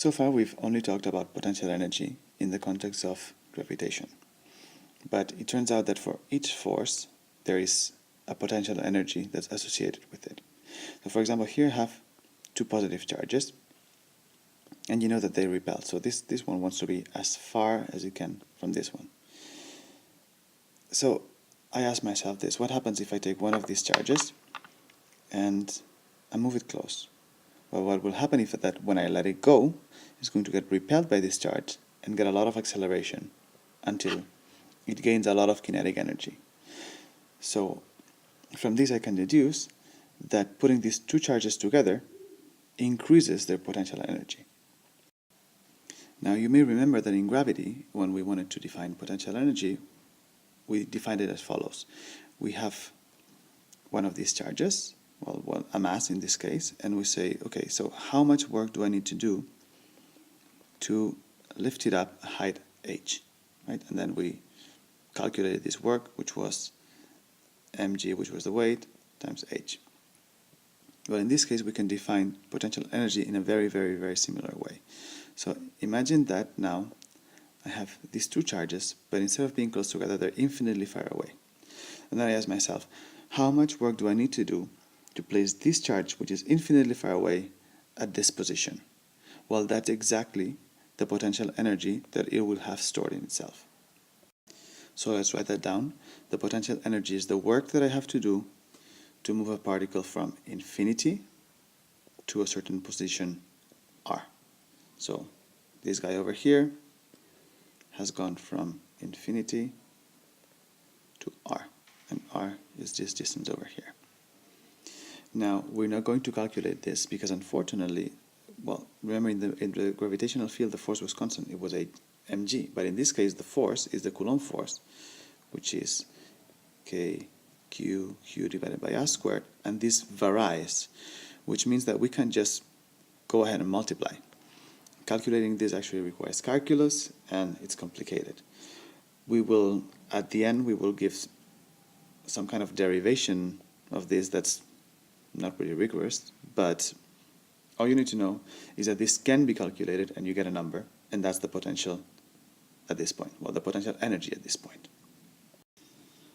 So far we've only talked about potential energy in the context of gravitation. But it turns out that for each force there is a potential energy that's associated with it. So for example, here I have two positive charges, and you know that they repel. So this one wants to be as far as it can from this one. So I ask myself this: what happens if I take one of these charges and I move it close? Well, what will happen if that when I let it go, it's going to get repelled by this charge and get a lot of acceleration until it gains a lot of kinetic energy. So from this I can deduce that putting these two charges together increases their potential energy. Now you may remember that in gravity, when we wanted to define potential energy, we defined it as follows. We have one of these charges, well, a mass in this case, and we say, okay, so how much work do I need to do to lift it up a height h, right? And then we calculated this work, which was mg, which was the weight, times h. Well, in this case, we can define potential energy in a very, very, very similar way. So imagine that now I have these two charges, but instead of being close together, they're infinitely far away. And then I ask myself, how much work do I need to do to place this charge, which is infinitely far away, at this position? Well, that's exactly the potential energy that it will have stored in itself. So let's write that down. The potential energy is the work that I have to do to move a particle from infinity to a certain position r. So this guy over here has gone from infinity to r, and r is this distance over here. Now, we're not going to calculate this because unfortunately, well, remember in the gravitational field the force was constant, it was 8 mg, but in this case the force is the Coulomb force, which is kq divided by r squared, and this varies, which means that we can just go ahead and multiply. Calculating this actually requires calculus, and it's complicated. We will, at the end, we will give some kind of derivation of this that's not really rigorous, but all you need to know is that this can be calculated and you get a number, and that's the potential at this point, well, the potential energy at this point.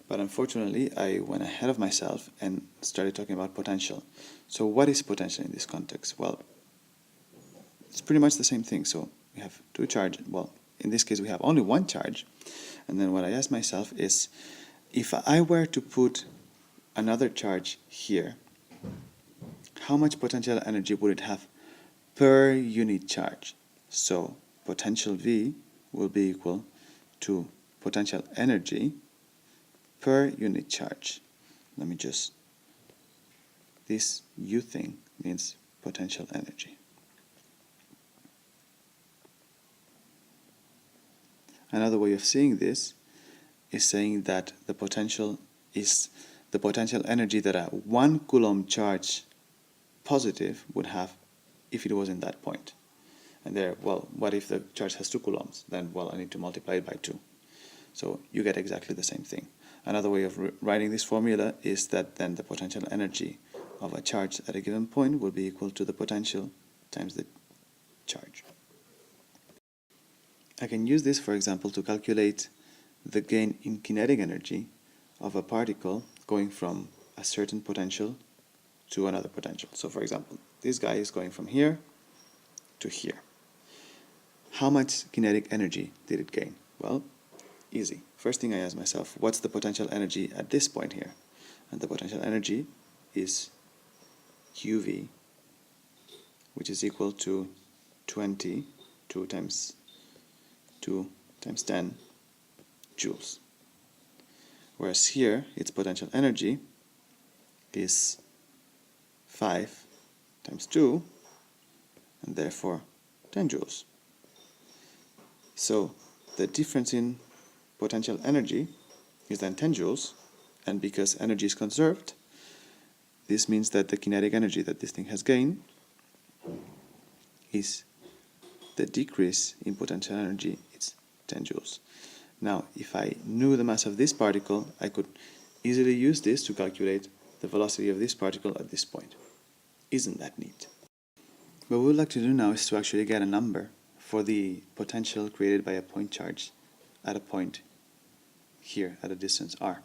But unfortunately, I went ahead of myself and started talking about potential. So what is potential in this context? Well, it's pretty much the same thing. So we have two charges. Well, in this case, we have only one charge. And then what I ask myself is, if I were to put another charge here, how much potential energy would it have per unit charge? So potential V will be equal to potential energy per unit charge. Let me just, this U thing means potential energy. Another way of seeing this is saying that the potential is the potential energy that a 1 Coulomb charge positive would have if it was in that point. And there, well, what if the charge has 2 coulombs? Then, well, I need to multiply it by 2. So you get exactly the same thing. Another way of writing this formula is that then the potential energy of a charge at a given point will be equal to the potential times the charge. I can use this, for example, to calculate the gain in kinetic energy of a particle going from a certain potential to another potential. So for example, this guy is going from here to here. How much kinetic energy did it gain? Well, easy. First thing I ask myself, what's the potential energy at this point here? And the potential energy is QV, which is equal to 20, 2 times 10 joules. Whereas here, its potential energy is 5 times 2, and therefore 10 joules. So the difference in potential energy is then 10 joules, and because energy is conserved, this means that the kinetic energy that this thing has gained is the decrease in potential energy, it's 10 joules. Now, if I knew the mass of this particle, I could easily use this to calculate the velocity of this particle at this point. Isn't that neat? What we would like to do now is to actually get a number for the potential created by a point charge at a point here at a distance r.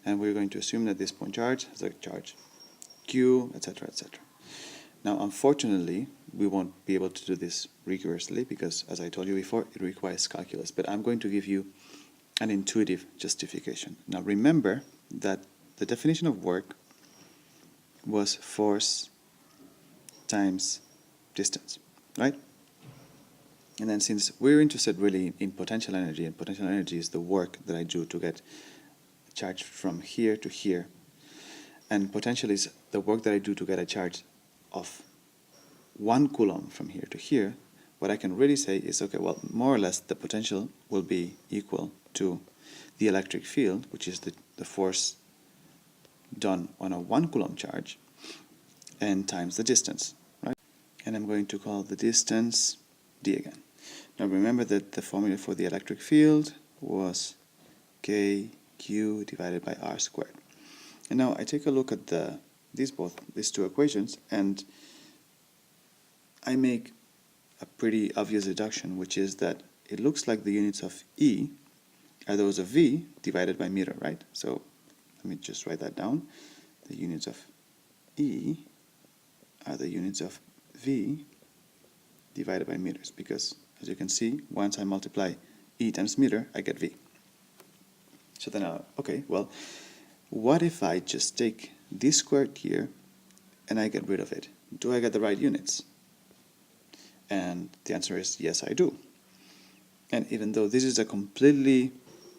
And we're going to assume that this point charge has a charge q, etc., etc. Now, unfortunately, we won't be able to do this rigorously because, as I told you before, it requires calculus. But I'm going to give you an intuitive justification. Now, remember that the definition of work was force times distance, right? And then since we're interested really in potential energy, and potential energy is the work that I do to get charge from here to here, and potential is the work that I do to get a charge of 1 coulomb from here to here, what I can really say is, okay, well, more or less the potential will be equal to the electric field, which is the force done on a 1 coulomb charge, and times the distance, right? And I'm going to call the distance d again. Now remember that the formula for the electric field was kq divided by r squared. And now I take a look at these two equations, and I make a pretty obvious deduction, which is that it looks like the units of E are those of V divided by meter, right? So let me just write that down. The units of E are the units of V divided by meters, because as you can see, once I multiply E times meter, I get V. So then, okay, well, what if I just take this squared here and I get rid of it? Do I get the right units? And the answer is yes, I do. And even though this is a completely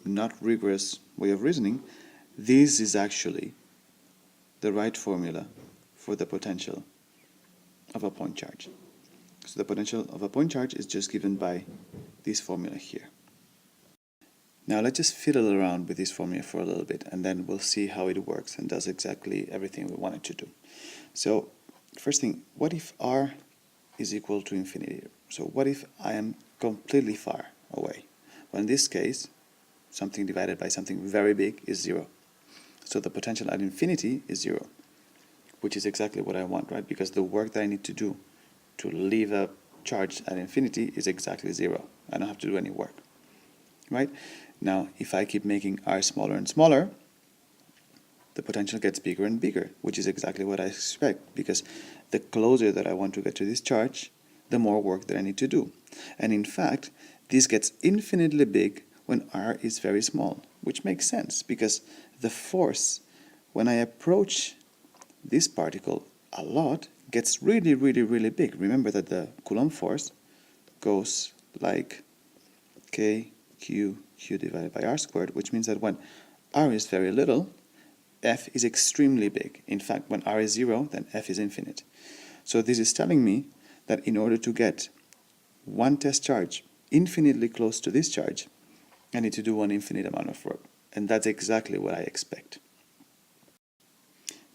not rigorous way of reasoning, this is actually the right formula for the potential of a point charge. So the potential of a point charge is just given by this formula here. Now let's just fiddle around with this formula for a little bit, and then we'll see how it works and does exactly everything we want it to do. So first thing, what if r is equal to infinity? So what if I am completely far away? Well, in this case, something divided by something very big is 0. So the potential at infinity is 0, which is exactly what I want, right? Because the work that I need to do to leave a charge at infinity is exactly 0. I don't have to do any work, right? Now, if I keep making r smaller and smaller, the potential gets bigger and bigger, which is exactly what I expect, because the closer that I want to get to this charge, the more work that I need to do. And in fact, this gets infinitely big when r is very small, which makes sense, because the force, when I approach this particle a lot, gets really, really, really big. Remember that the Coulomb force goes like kq divided by r squared, which means that when r is very little, f is extremely big. In fact, when r is 0, then f is infinite. So this is telling me that in order to get one test charge infinitely close to this charge, I need to do an infinite amount of work. And that's exactly what I expect.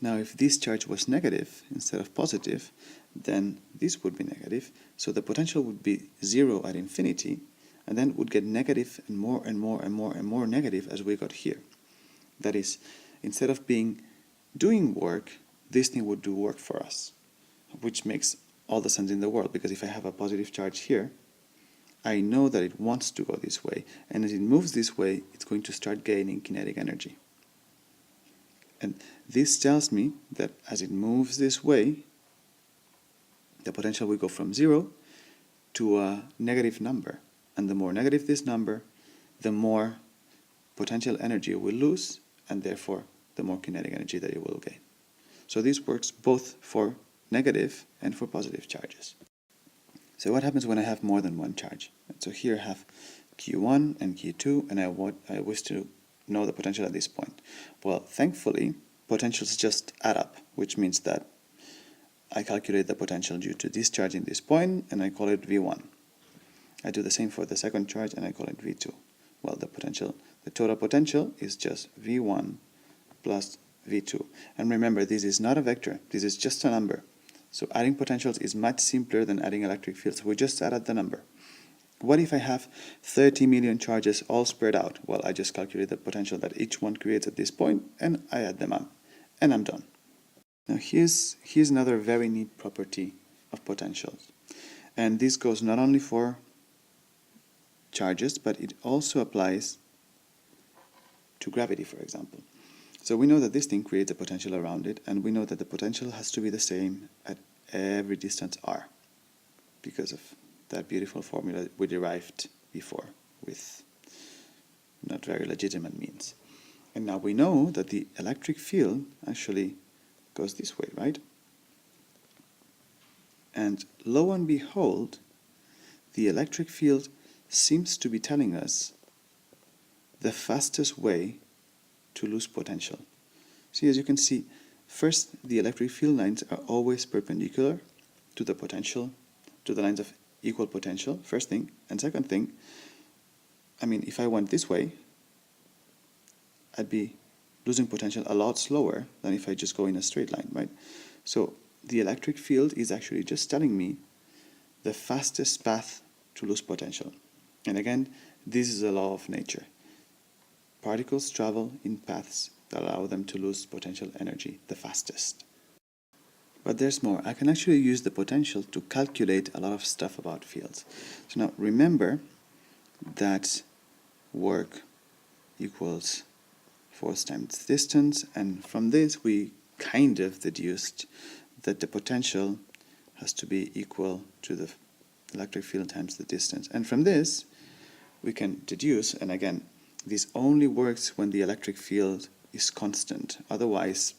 Now, if this charge was negative instead of positive, then this would be negative. So the potential would be 0 at infinity, and then would get negative and more and more and more and more negative as we got here. That is, instead of doing work, this thing would do work for us, which makes all the sense in the world, because if I have a positive charge here, I know that it wants to go this way, and as it moves this way, it's going to start gaining kinetic energy. And this tells me that as it moves this way, the potential will go from 0 to a negative number. And the more negative this number, the more potential energy it will lose, and therefore the more kinetic energy that it will gain. So this works both for negative and for positive charges. So what happens when I have more than one charge? So here I have Q1 and Q2, and I wish to know the potential at this point. Well, thankfully, potentials just add up, which means that I calculate the potential due to this charge in this point, and I call it V1. I do the same for the second charge, and I call it V2. Well, the total potential is just V1 plus V2. And remember, this is not a vector, this is just a number. So adding potentials is much simpler than adding electric fields. We just added the number. What if I have 30 million charges all spread out? Well, I just calculate the potential that each one creates at this point, and I add them up, and I'm done. Now here's another very neat property of potentials. And this goes not only for charges, but it also applies to gravity, for example. So we know that this thing creates a potential around it, and we know that the potential has to be the same at every distance r, because of that beautiful formula we derived before with not very legitimate means. And now we know that the electric field actually goes this way, right? And lo and behold, the electric field seems to be telling us the fastest way to lose potential. See, as you can see, first, the electric field lines are always perpendicular to the potential, to the lines of equal potential, first thing. And second thing, I mean, if I went this way, I'd be losing potential a lot slower than if I just go in a straight line, right? So the electric field is actually just telling me the fastest path to lose potential. And again, this is a law of nature. Particles travel in paths that allow them to lose potential energy the fastest. But there's more. I can actually use the potential to calculate a lot of stuff about fields. So now remember that work equals force times distance, and from this we kind of deduced that the potential has to be equal to the electric field times the distance. And from this we can deduce, and again, this only works when the electric field is constant. Otherwise,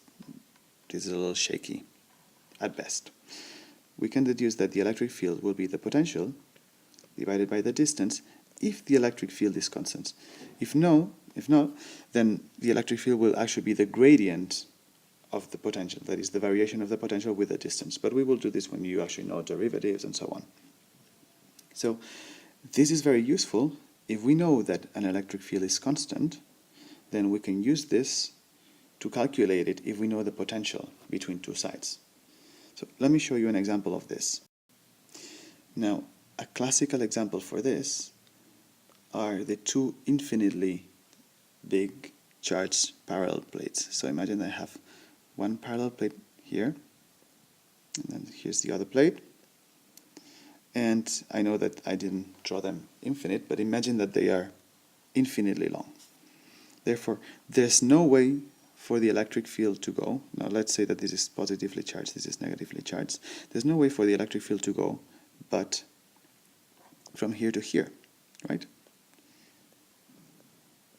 this is a little shaky at best. We can deduce that the electric field will be the potential divided by the distance if the electric field is constant. If not, then the electric field will actually be the gradient of the potential, that is the variation of the potential with the distance. But we will do this when you actually know derivatives and so on. So this is very useful. If we know that an electric field is constant, then we can use this to calculate it if we know the potential between two sides. So let me show you an example of this. Now, a classical example for this are the two infinitely big charged parallel plates. So imagine I have one parallel plate here, and then here's the other plate. And I know that I didn't draw them infinite, but imagine that they are infinitely long. Therefore, there's no way for the electric field to go. Now let's say that this is positively charged, this is negatively charged. There's no way for the electric field to go but from here to here, right?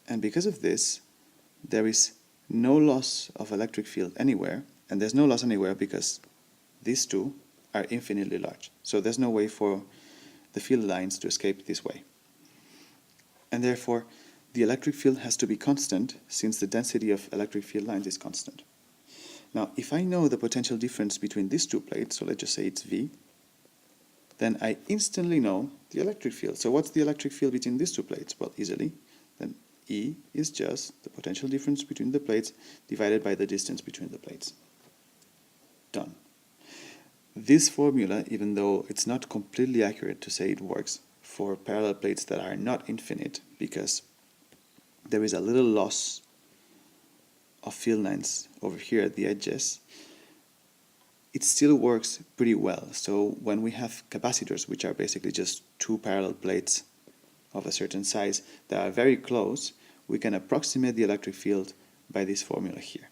And because of this, there is no loss of electric field anywhere, and there's no loss anywhere because these two are infinitely large. So there's no way for the field lines to escape this way. And therefore, the electric field has to be constant since the density of electric field lines is constant. Now, if I know the potential difference between these two plates, so let's just say it's V, then I instantly know the electric field. So what's the electric field between these two plates? Well, easily, then E is just the potential difference between the plates divided by the distance between the plates. Done. This formula, even though it's not completely accurate to say it works for parallel plates that are not infinite, because there is a little loss of field lines over here at the edges, it still works pretty well. So when we have capacitors, which are basically just two parallel plates of a certain size that are very close, we can approximate the electric field by this formula here.